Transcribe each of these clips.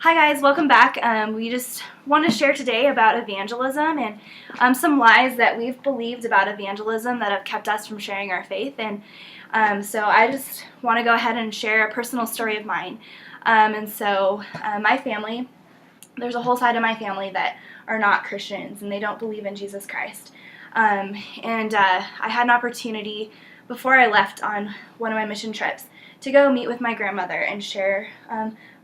Hi guys, welcome back. We just want to share today about evangelism and some lies that we've believed about evangelism that have kept us from sharing our faith. And so I just want to go ahead and share a personal story of mine. My family, there's a whole side of my family that are not Christians and they don't believe in Jesus Christ. I had an opportunity before I left on one of my mission trips to go meet with my grandmother and share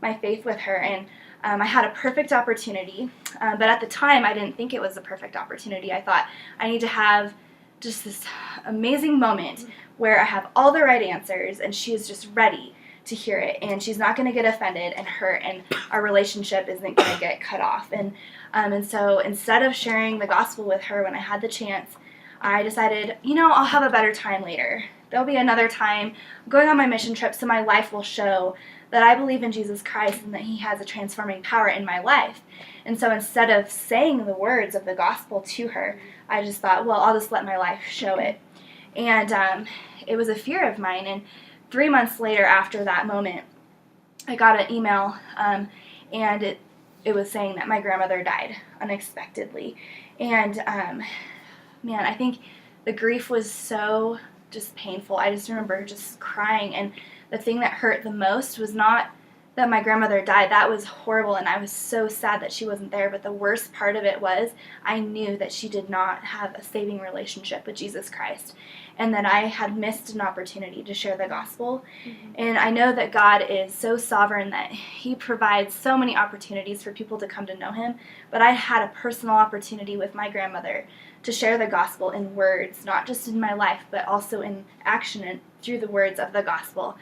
my faith with her. And I had a perfect opportunity, but at the time I didn't think it was a perfect opportunity. I thought I need to have just this amazing moment where I have all the right answers and she is just ready to hear it, and she's not going to get offended and hurt, and our relationship isn't going to get cut off. And so instead of sharing the gospel with her when I had the chance, I decided, I'll have a better time later. There'll be another time. I'm going on my mission trip, so my life will show that I believe in Jesus Christ and that He has a transforming power in my life. And so instead of saying the words of the gospel to her, I just thought, well, I'll just let my life show it. And it was a fear of mine. And 3 months later, after that moment, I got an email, and it was saying that my grandmother died unexpectedly. And man, I think the grief was so just painful. I just remember just crying, and the thing that hurt the most was not that my grandmother died. That was horrible, and I was so sad that she wasn't there, but the worst part of it was I knew that she did not have a saving relationship with Jesus Christ, and that I had missed an opportunity to share the gospel. Mm-hmm. And I know that God is so sovereign that He provides so many opportunities for people to come to know Him, but I had a personal opportunity with my grandmother to share the gospel in words, not just in my life, but also in action and through the words of the gospel.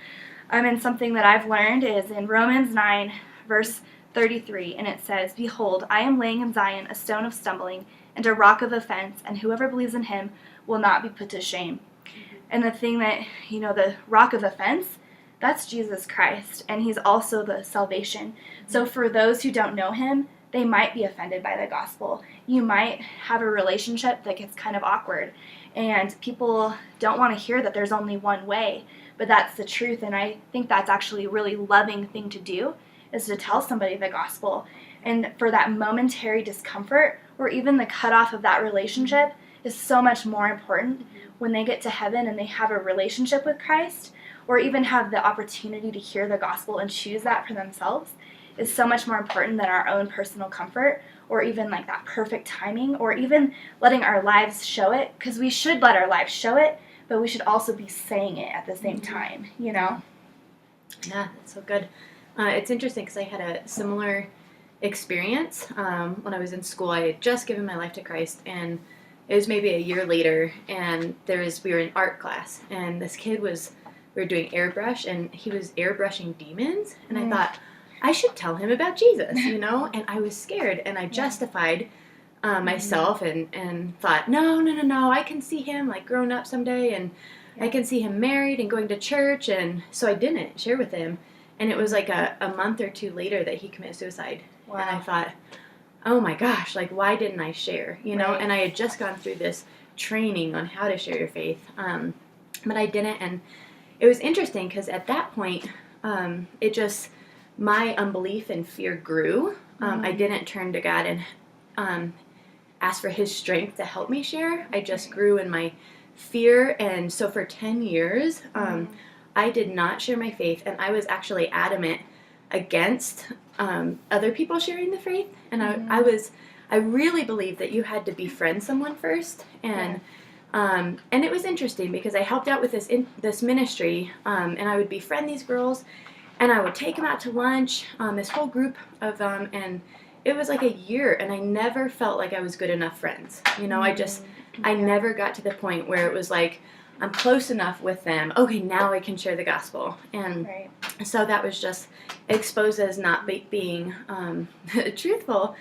And something that I've learned is in Romans 9, verse 33, and it says, "Behold, I am laying in Zion a stone of stumbling and a rock of offense, and whoever believes in Him will not be put to shame." Mm-hmm. And the thing that, the rock of offense, that's Jesus Christ, and He's also the salvation. Mm-hmm. So for those who don't know Him, they might be offended by the gospel. You might have a relationship that gets kind of awkward, and people don't want to hear that there's only one way, but that's the truth. And I think that's actually a really loving thing to do, is to tell somebody the gospel. And for that momentary discomfort, or even the cutoff of that relationship, is so much more important when they get to heaven and they have a relationship with Christ, or even have the opportunity to hear the gospel and choose that for themselves, is so much more important than our own personal comfort, or even like that perfect timing, or even letting our lives show it, because we should let our lives show it, but we should also be saying it at the same time, Yeah, that's so good. It's interesting because I had a similar experience when I was in school. I had just given my life to Christ, and it was maybe a year later, and we were in art class, and this kid we were doing airbrush, and he was airbrushing demons, and I thought, I should tell him about Jesus, and I was scared, and I justified myself and thought, no, I can see him like grown up someday, and I can see him married and going to church. And so I didn't share with him, and it was like a month or two later that he committed suicide. Wow. And I thought, oh my gosh, like why didn't I share, Right. And I had just gone through this training on how to share your faith, but I didn't. And it was interesting because at that point, my unbelief and fear grew. I didn't turn to God and ask for His strength to help me share. I just grew in my fear. And so for 10 years, I did not share my faith. And I was actually adamant against other people sharing the faith. And I really believed that you had to befriend someone first. And it was interesting because I helped out with this ministry, and I would befriend these girls, and I would take them out to lunch, this whole group of them, and it was like a year, and I never felt like I was good enough friends. I never got to the point where it was like, I'm close enough with them, okay, now I can share the gospel. And so that was just exposed as not being truthful.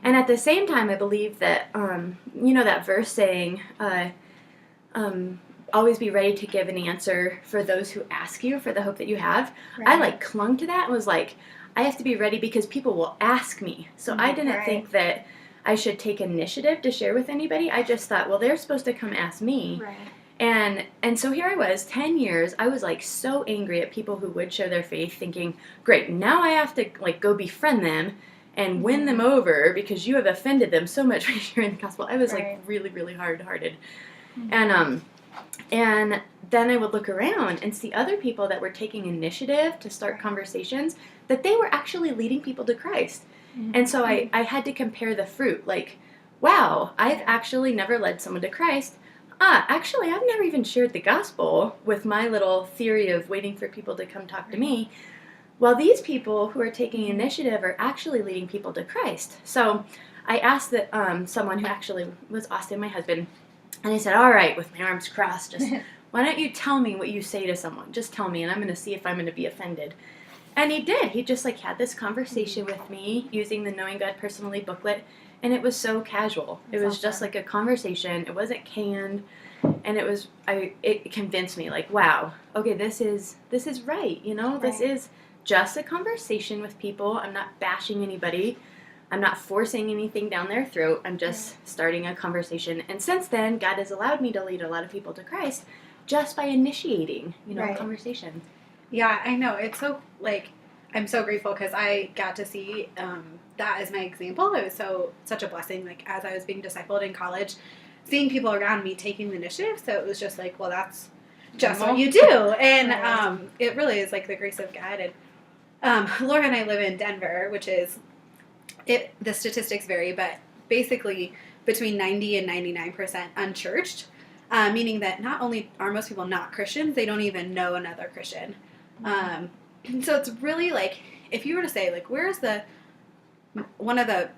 And at the same time, I believe that, that verse saying, always be ready to give an answer for those who ask you for the hope that you have. Right. I clung to that and was like, I have to be ready because people will ask me. So I didn't think that I should take initiative to share with anybody. I just thought, well, they're supposed to come ask me. Right. And so here I was, 10 years, I was like so angry at people who would share their faith, thinking, great, now I have to like go befriend them and win them over because you have offended them so much by sharing the gospel. I was like really, really hard-hearted. And then I would look around and see other people that were taking initiative to start conversations, that they were actually leading people to Christ. And so I had to compare the fruit, like, wow, I've actually never led someone to Christ. Actually, I've never even shared the gospel with my little theory of waiting for people to come talk to me. Well, these people who are taking initiative are actually leading people to Christ. So I asked that someone who actually was Austin, my husband, and I said, all right, with my arms crossed, just why don't you tell me what you say to someone? Just tell me, and I'm going to see if I'm going to be offended. And he did. He just like had this conversation with me using the Knowing God Personally booklet. And it was so casual. It was just like a conversation. It wasn't canned, and it convinced me, like, wow, okay, this is right. This is just a conversation with people. I'm not bashing anybody. I'm not forcing anything down their throat. I'm just starting a conversation. And since then, God has allowed me to lead a lot of people to Christ just by initiating, conversations. Yeah, I know. It's so like, I'm so grateful because I got to see that as my example. It was such a blessing, like, as I was being discipled in college, seeing people around me taking the initiative. So it was just like, well, that's just what you do. And it really is like the grace of God. And Laura and I live in Denver, which is, the statistics vary, but basically between 90 and 99% unchurched, meaning that not only are most people not Christians, they don't even know another Christian. So it's really like, if you were to say, like, where's one of the,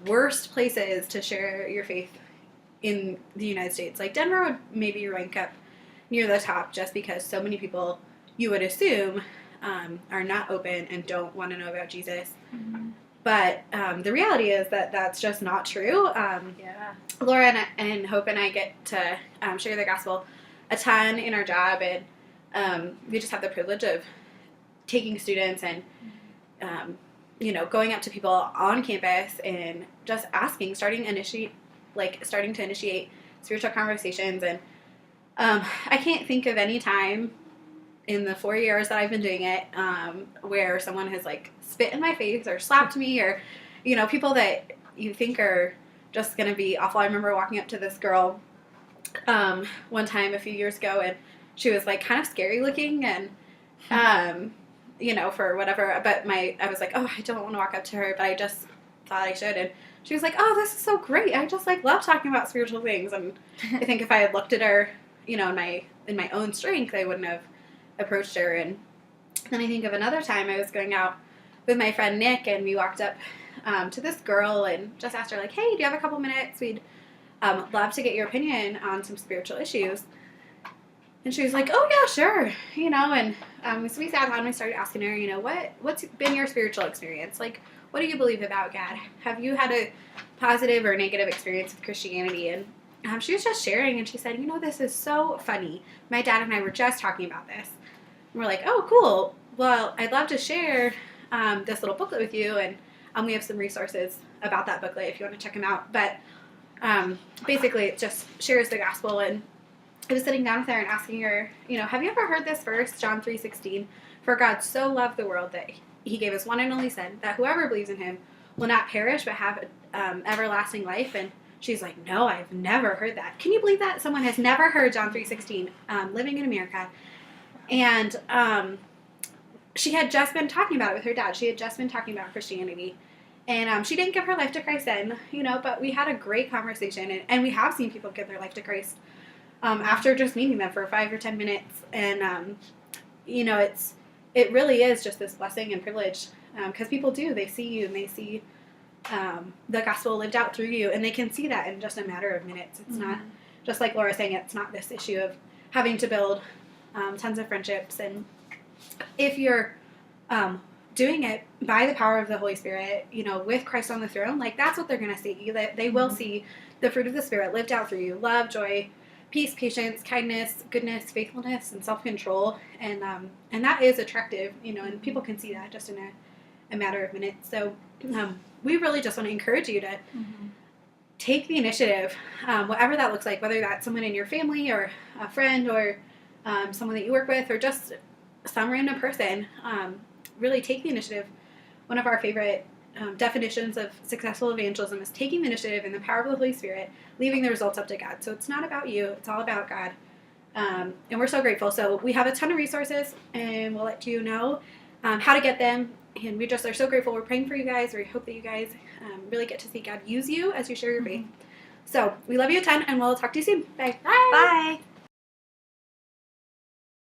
worst places to share your faith in the United States, like Denver would maybe rank up near the top just because so many people, you would assume, are not open and don't want to know about Jesus. But the reality is that that's just not true. Laura and Hope and I get to share the gospel a ton in our job, and we just have the privilege of taking students and going up to people on campus and just asking, starting to initiate spiritual conversations. And I can't think of any time in the 4 years that I've been doing it where someone has like spit in my face or slapped me, or people that you think are just going to be awful. I remember walking up to this girl one time a few years ago, and she was like kind of scary looking, and for whatever, but I was like, oh, I don't want to walk up to her, but I just thought I should. And she was like, oh, this is so great. I just like love talking about spiritual things. And I think if I had looked at her, in my own strength, I wouldn't have approached her. And then I think of another time I was going out with my friend Nick, and we walked up to this girl and just asked her, like, hey, do you have a couple minutes? We'd love to get your opinion on some spiritual issues. And she was like, oh, yeah, sure, and so we sat down and we started asking her, what's been your spiritual experience? Like, what do you believe about God? Have you had a positive or negative experience with Christianity? And she was just sharing, and she said, this is so funny. My dad and I were just talking about this. And we're like, oh, cool. Well, I'd love to share this little booklet with you, and we have some resources about that booklet if you want to check them out. But basically, it just shares the gospel. And I was sitting down with her and asking her, have you ever heard this verse, John 3:16? For God so loved the world that he gave his one and only son, that whoever believes in him will not perish but have everlasting life. And she's like, no, I've never heard that. Can you believe that? Someone has never heard John 3:16 living in America. And she had just been talking about it with her dad. She had just been talking about Christianity. And she didn't give her life to Christ then, but we had a great conversation. And we have seen people give their life to Christ after just meeting them for 5 or 10 minutes. And, it really is just this blessing and privilege because people they see you and they see the gospel lived out through you, and they can see that in just a matter of minutes. It's not, just like Laura saying, it's not this issue of having to build tons of friendships. And if you're doing it by the power of the Holy Spirit, with Christ on the throne, like, that's what they're going to see. They will see the fruit of the Spirit lived out through you: love, joy, peace, patience, kindness, goodness, faithfulness, and self-control. And that is attractive, and people can see that just in a matter of minutes. So we really just want to encourage you to take the initiative, whatever that looks like, whether that's someone in your family or a friend or someone that you work with or just some random person. Really take the initiative. One of our favorite definitions of successful evangelism is taking the initiative in the power of the Holy Spirit, leaving the results up to God. So it's not about you, it's all about God. And we're so grateful. So we have a ton of resources, and we'll let you know how to get them. And we just are so grateful. We're praying for you guys. We hope that you guys really get to see God use you as you share your faith. So we love you a ton, and we'll talk to you soon. Bye. Bye.